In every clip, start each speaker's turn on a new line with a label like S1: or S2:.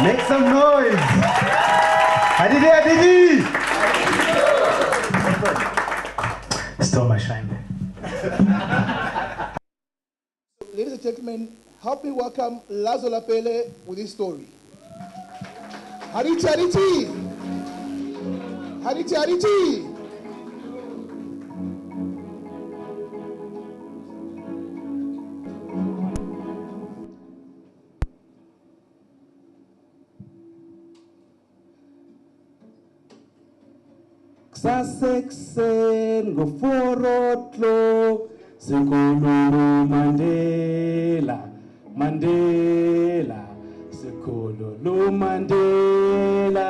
S1: Make some noise. Hadithi, Hadithi. Stole my shine there.
S2: Ladies and gentlemen, help me welcome Lazola Belle with his story. Hadithi, Hadithi. Hadithi, Hadithi.
S3: Saseksen ngoforotlo sekololo Mandela Mandela sekololo Mandela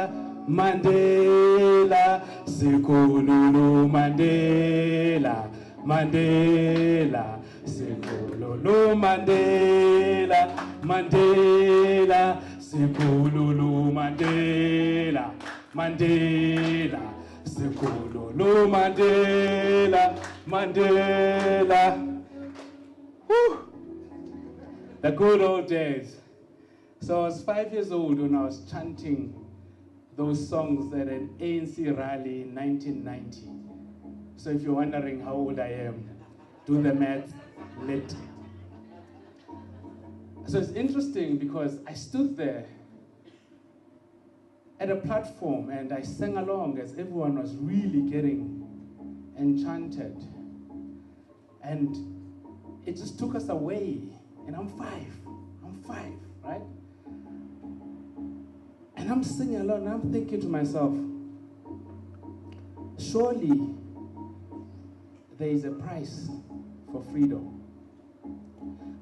S3: Mandela sekololo Mandela Mandela sekololo Mandela Mandela sekololo Mandela Mandela Sekololo Mandela, Mandela. Whew. The good old days. So I was 5 years old when I was chanting those songs at an ANC rally in 1990. So if you're wondering how old I am, do the math later. So it's interesting because I stood there at a platform and I sang along as everyone was really getting enchanted. And it just took us away. And I'm five, right? And I'm singing along and I'm thinking to myself, surely there is a price for freedom.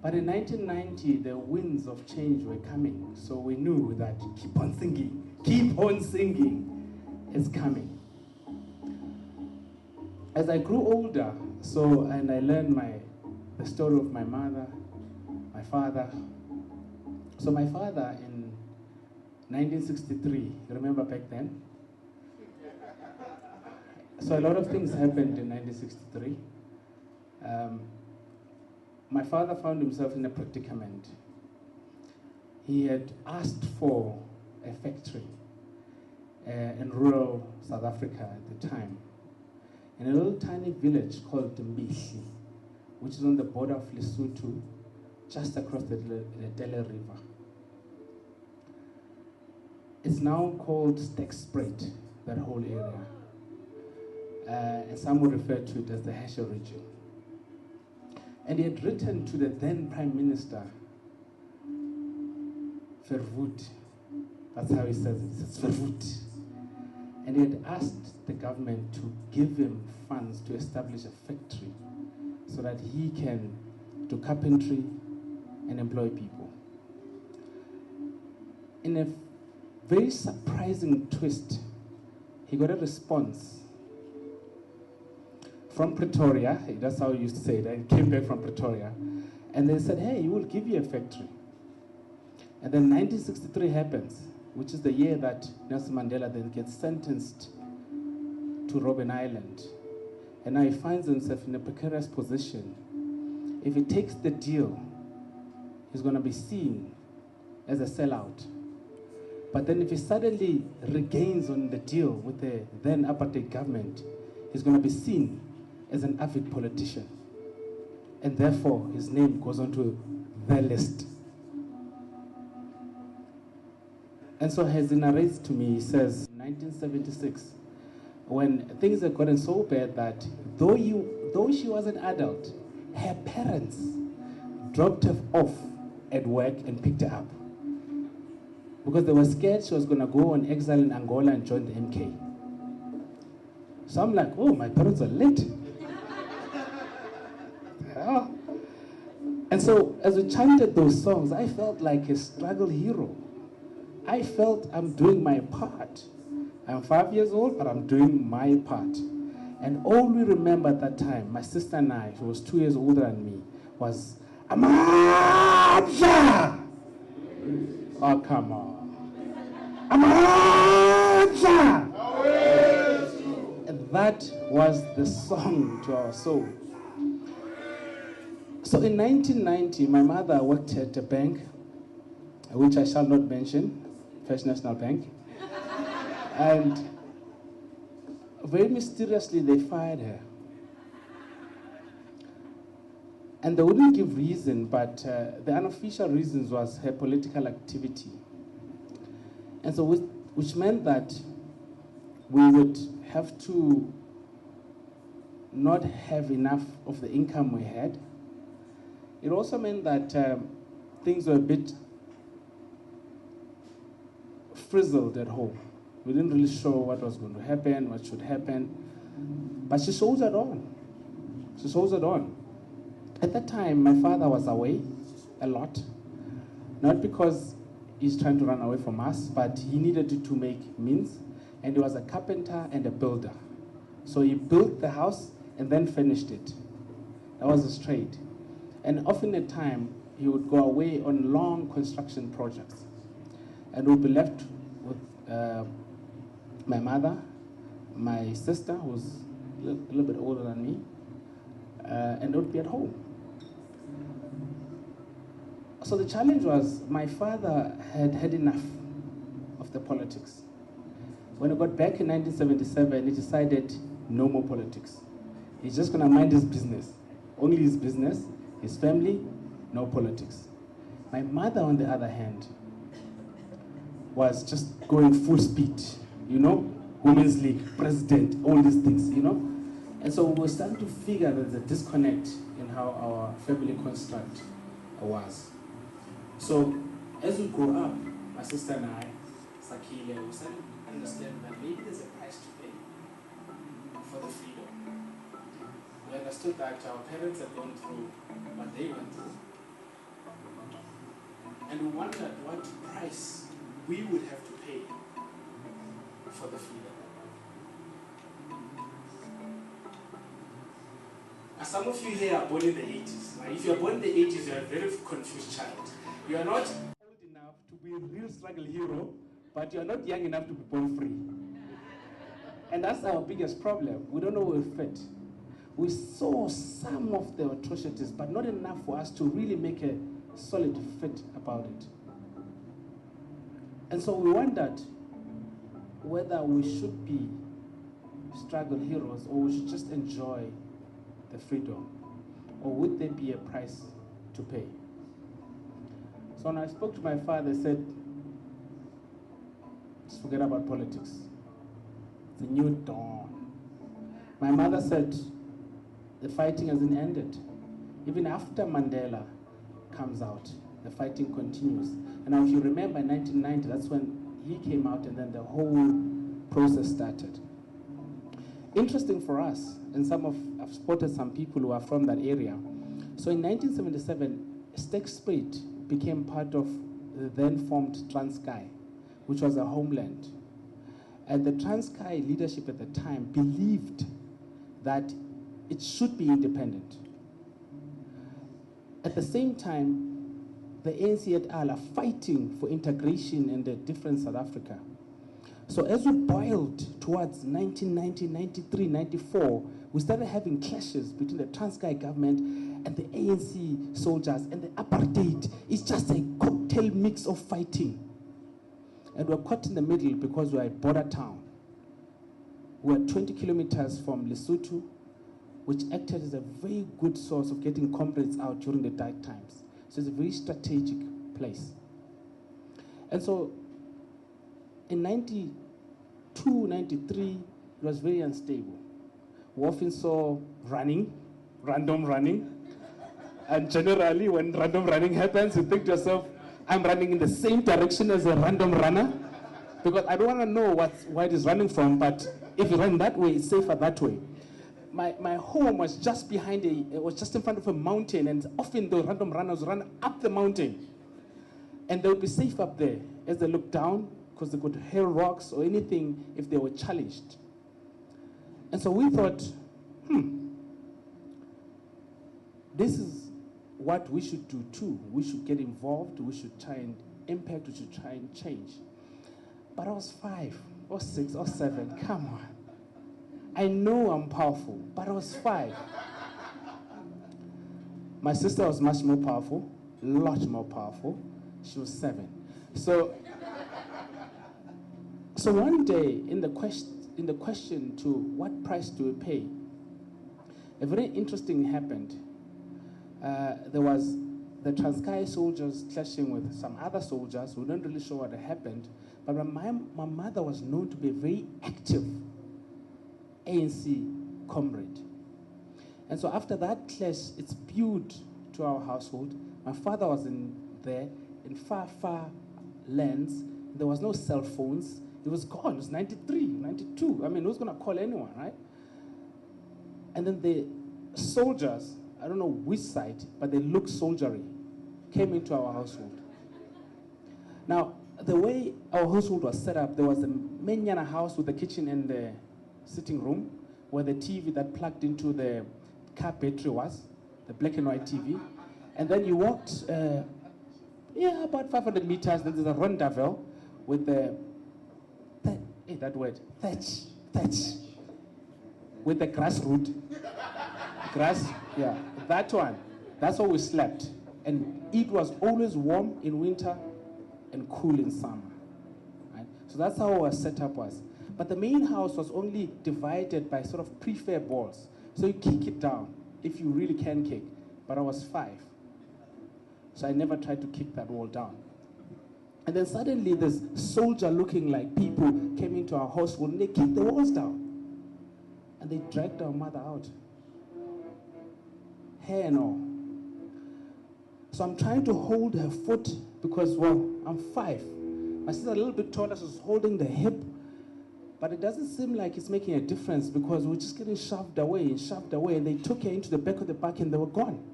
S3: But in 1990, the winds of change were coming. So we knew that keep on singing is coming. As I grew older, and I learned the story of my mother, my father. So my father in 1963, you remember back then? So a lot of things happened in 1963. My father found himself in a predicament. He had asked for a factory in rural South Africa at the time, in a little tiny village called Mbihli, which is on the border of Lesotho, just across the Dele River. It's now called Stekspruit, that whole area. And some would refer to it as the Hesher region. And he had written to the then Prime Minister, Verwoerd. That's how he says it. It's Verwoerd. And he had asked the government to give him funds to establish a factory so that he can do carpentry and employ people. In a very surprising twist, he got a response from Pretoria. That's how he used to say it. He came back from Pretoria. And they said, hey, we will give you a factory. And then 1963 happens, which is the year that Nelson Mandela then gets sentenced to Robben Island. And now he finds himself in a precarious position. If he takes the deal, he's going to be seen as a sellout. But then if he suddenly regains on the deal with the then apartheid government, he's going to be seen as an avid politician. And therefore, his name goes onto the list. And so as he narrates to me, he says, in 1976, when things had gotten so bad that though she was an adult, her parents dropped her off at work and picked her up. Because they were scared she was going to go on exile in Angola and join the MK. So I'm like, oh, my parents are late. Yeah. And so as we chanted those songs, I felt like a struggle hero. I felt I'm doing my part. I'm 5 years old, but I'm doing my part. And all we remember at that time, my sister and I, who was 2 years older than me, was, Amandla! Oh, come on. Amandla! And that was the song to our soul. So in 1990, my mother worked at a bank, which I shall not mention, First National Bank. And very mysteriously, they fired her. And they wouldn't give reason, but the unofficial reasons was her political activity. And so, which meant that we would have to not have enough of the income we had. It also meant that things were a bit frizzled at home. We didn't really show what was going to happen, what should happen. But she soldiered on. She soldiered on. At that time, my father was away a lot. Not because he's trying to run away from us, but he needed to make means. And he was a carpenter and a builder. So he built the house and then finished it. That was his trade. And often at time, he would go away on long construction projects. And we'd be left with my mother, my sister, who's a little bit older than me, and would be at home. So the challenge was my father had had enough of the politics. When he got back in 1977, he decided no more politics. He's just going to mind his business. Only his business, his family, no politics. My mother, on the other hand, was just going full speed, you know, Women's League, president, all these things, you know. And so we were starting to figure there's a disconnect in how our family construct was. So as we grew up, my sister and I, Sakile, we started to understand that maybe there's a price to pay for the freedom. We understood that our parents had gone through what they went through. And we wondered what price we would have to pay for the freedom. Now, some of you here are born in the 80s. Now, if you're born in the 80s, you're a very confused child. You are not old enough to be a real struggle hero, but you're not young enough to be born free. And that's our biggest problem. We don't know where we fit. We saw some of the atrocities, but not enough for us to really make a solid fit about it. And so we wondered whether we should be struggle heroes or we should just enjoy the freedom, or would there be a price to pay? So when I spoke to my father, I said, just forget about politics. It's a new dawn. My mother said, the fighting hasn't ended. Even after Mandela comes out, the fighting continues. And now if you remember in 1990, that's when he came out and then the whole process started. Interesting for us, and I've spotted some people who are from that area. So in 1977, Stegspruit became part of the then formed Transkei, which was a homeland. And the Transkei leadership at the time believed that it should be independent. At the same time, the ANC et al. Are fighting for integration in the different South Africa. So as we boiled towards 1990, 93, 94, we started having clashes between the Transkei government and the ANC soldiers, and the apartheid is just a cocktail mix of fighting. And we're caught in the middle because we're a border town. We're 20 kilometers from Lesotho, which acted as a very good source of getting comrades out during the dark times. So it's a very strategic place. And so in 92, 93, it was very unstable. We often saw random running. And generally, when random running happens, you think to yourself, I'm running in the same direction as a random runner. Because I don't want to know where it is running from, but if you run that way, it's safer that way. My home was just behind it was just in front of a mountain, and often the random runners run up the mountain. And they would be safe up there as they look down, because they could hurl rocks or anything if they were challenged. And so we thought, this is what we should do too. We should get involved, we should try and impact, we should try and change. But I was 5 or 6 or 7, come on. I know I'm powerful, but I was 5. My sister was much more powerful, a lot more powerful. She was 7. So So one day, in the question to what price do we pay, a very interesting happened. There was the Transkei soldiers clashing with some other soldiers who weren't really sure what had happened. But my mother was known to be a very active ANC comrade. And so after that clash, it spewed to our household. My father was there in far, far lands. There was no cell phones. He was gone. It was 93, 92. I mean, who's going to call anyone, right? And then the soldiers, I don't know which side, but they looked soldiery, came into our household. Now, the way our household was set up, there was a Menyana house with the kitchen and the sitting room, where the TV that plugged into the car battery was, the black and white TV. And then you walked, about 500 meters, then there's a rondavel with the, that word, thatch, with the grass root. Grass, yeah, that one. That's how we slept. And it was always warm in winter and cool in summer. Right? So that's how our setup was. But the main house was only divided by sort of prefab walls. So you kick it down if you really can kick. But I was 5. So I never tried to kick that wall down. And then suddenly this soldier looking like people came into our household and they kicked the walls down. And they dragged our mother out. Hair and all. So I'm trying to hold her foot because, well, I'm 5. My sister's a little bit taller, so she's holding the hip. But it doesn't seem like it's making a difference because we're just getting shoved away, and they took her into the back of the park and they were gone.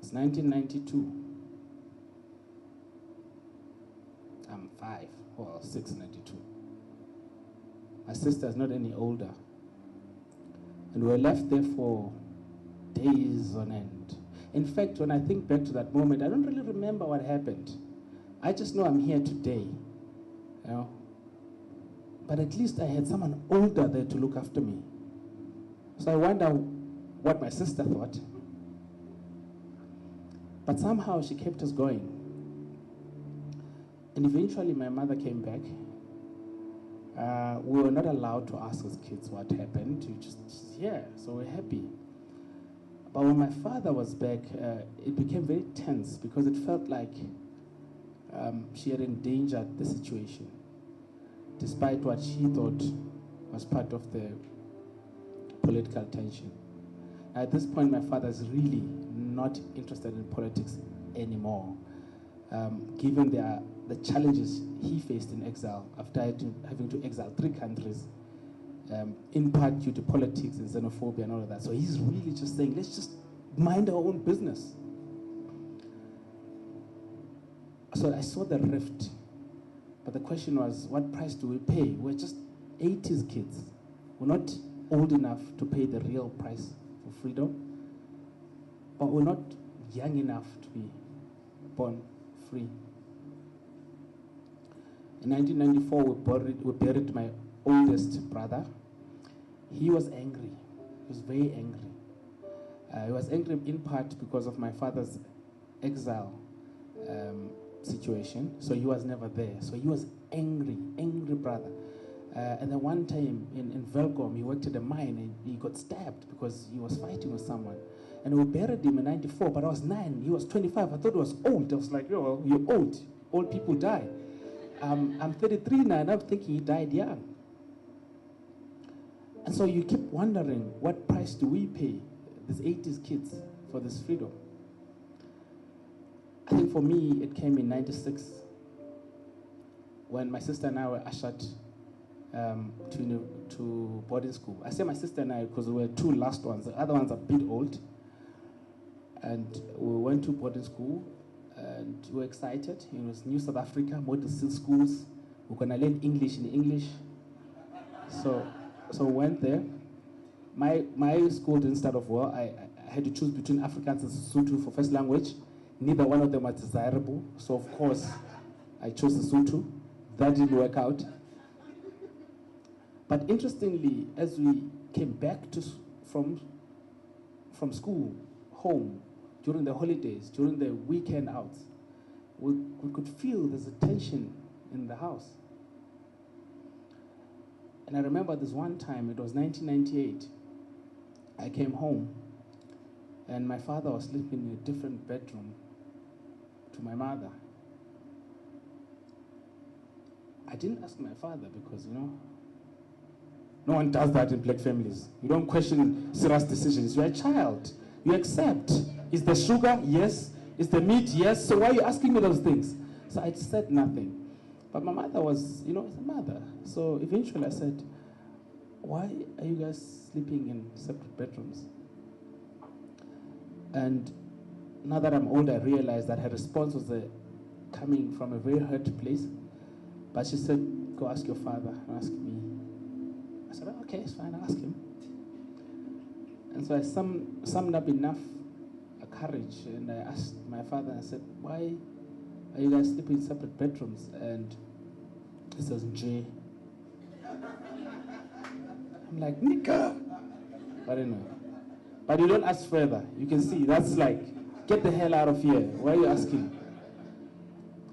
S3: It's 1992. I'm 5, well, 692. My sister's not any older. And we were left there for days on end. In fact, when I think back to that moment, I don't really remember what happened. I just know I'm here today, you know. But at least I had someone older there to look after me. So I wonder what my sister thought. But somehow she kept us going. And eventually my mother came back. We were not allowed to ask as kids what happened. We just, yeah, so we're happy. But when my father was back, it became very tense because it felt like she had endangered the situation, despite what she thought was part of the political tension. At this point, my father is really not interested in politics anymore, given the challenges he faced in exile after having to exile 3 countries, in part due to politics and xenophobia and all of that. So he's really just saying, let's just mind our own business. So I saw the rift. But the question was, what price do we pay? We're just 80s kids. We're not old enough to pay the real price for freedom, but we're not young enough to be born free. In 1994, we buried my oldest brother. He was angry. He was very angry. He was angry in part because of my father's exile situation. So he was never there. So he was angry brother. And then one time in Velkom, he worked at a mine and he got stabbed because he was fighting with someone. And we buried him in 94, but I was 9, he was 25. I thought he was old. I was like, yo, you're old. Old people die. I'm 33 now, and I'm thinking he died young. And so you keep wondering, what price do we pay, these 80s kids, for this freedom? I think for me, it came in 96, when my sister and I were ushered to boarding school. I say my sister and I because we were 2 last ones. The other ones are a bit old. And we went to boarding school, and we were excited. It was New South Africa, model schools. We're going to learn English in English. So we went there. My school didn't start off well. I had to choose between Afrikaans and Sesotho for first language. Neither one of them was desirable. So of course, I chose Sesotho. That didn't work out. But interestingly, as we came back from school, home, during the holidays, during the weekend outs, we could feel there's a tension in the house. And I remember this one time, it was 1998, I came home and my father was sleeping in a different bedroom to my mother. I didn't ask my father because, no one does that in black families. You don't question Sarah's decisions. You're a child. You accept. Is the sugar? Yes. Is the meat? Yes. So why are you asking me those things? So I said nothing. But my mother was, a mother. So eventually I said, why are you guys sleeping in separate bedrooms? And now that I'm older, I realized that her response was coming from a very hurt place. But she said, go ask your father, ask me. I said, okay, it's fine, I'll ask him. And so I summed up enough courage, and I asked my father, I said, why are you guys sleeping in separate bedrooms? And he says, Jay. I'm like, Nika. But anyway. But you don't ask further. You can see, that's like, get the hell out of here. Why are you asking?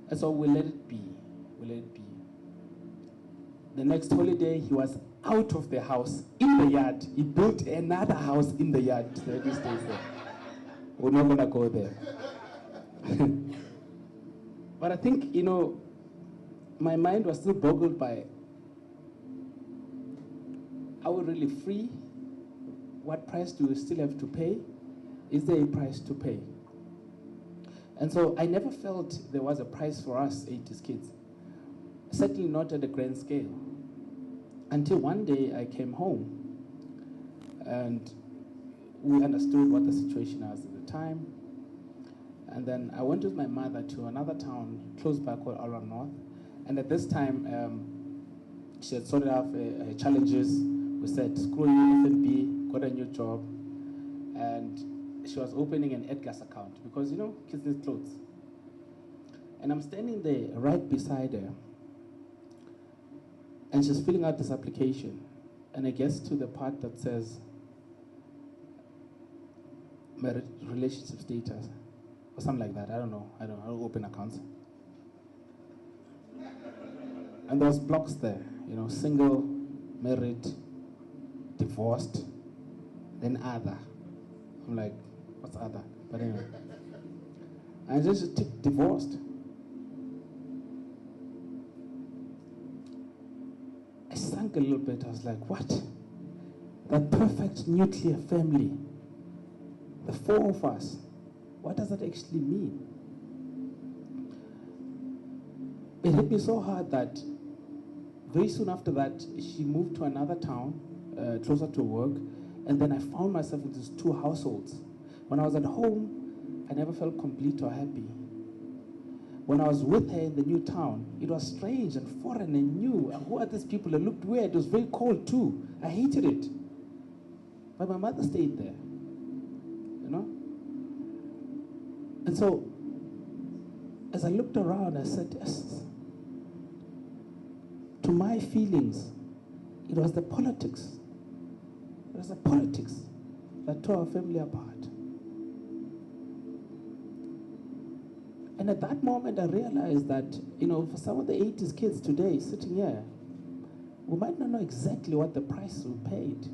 S3: And so we let it be. We let it be. The next holiday, he was out of the house, in the yard. He built another house in the yard. So he stays there. We're not going to go there. But I think, my mind was still boggled by, are we really free? What price do we still have to pay? Is there a price to pay? And so I never felt there was a price for us 80s kids. Certainly not at a grand scale. Until one day I came home and we understood what the situation was at the time. And then I went with my mother to another town close by called Aura North. And at this time, she had sorted out her challenges. We said, screw you, F&B, got a new job. And she was opening an Edgar's account because, kids need clothes. And I'm standing there right beside her. And she's filling out this application. And it gets to the part that says, marriage relationship status, or something like that. I don't know. I don't open accounts. And there's blocks there, single, married, divorced, then other. I'm like, what's other? But anyway. I just ticked divorced. I sank a little bit. I was like, what? That perfect nuclear family. The four of us. What does that actually mean? It hit me so hard that very soon after that, she moved to another town, closer to work, and then I found myself in these two households. When I was at home, I never felt complete or happy. When I was with her in the new town, it was strange and foreign and new. And who are these people? It looked weird. It was very cold too. I hated it. But my mother stayed there. And so, as I looked around, I said, yes. To my feelings, it was the politics. It was the politics that tore our family apart. And at that moment, I realized that, for some of the 80s kids today sitting here, we might not know exactly what the price we paid,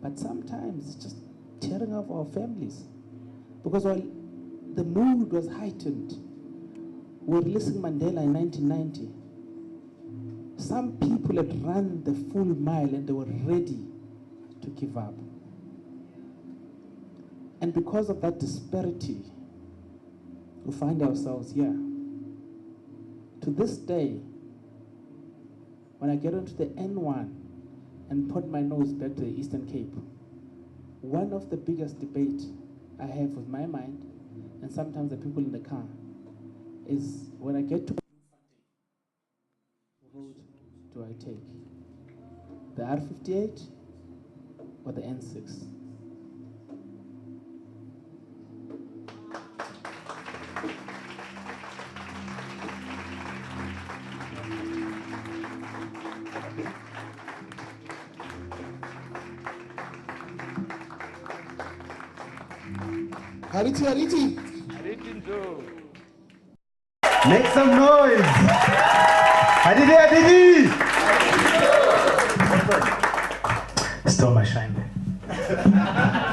S3: but sometimes it's just tearing off our families. Because while the mood was heightened, we were releasing Mandela in 1990. Some people had run the full mile and they were ready to give up. And because of that disparity, we find ourselves here. To this day, when I get onto the N1 and put my nose back to the Eastern Cape, one of the biggest debates I have with my mind, and sometimes the people in the car, is when I get to what road do I take? The R58 or the N6?
S2: Hadithi, Hadithi.
S1: Make some noise. Hadithi, Hadithi. Stole my shine there.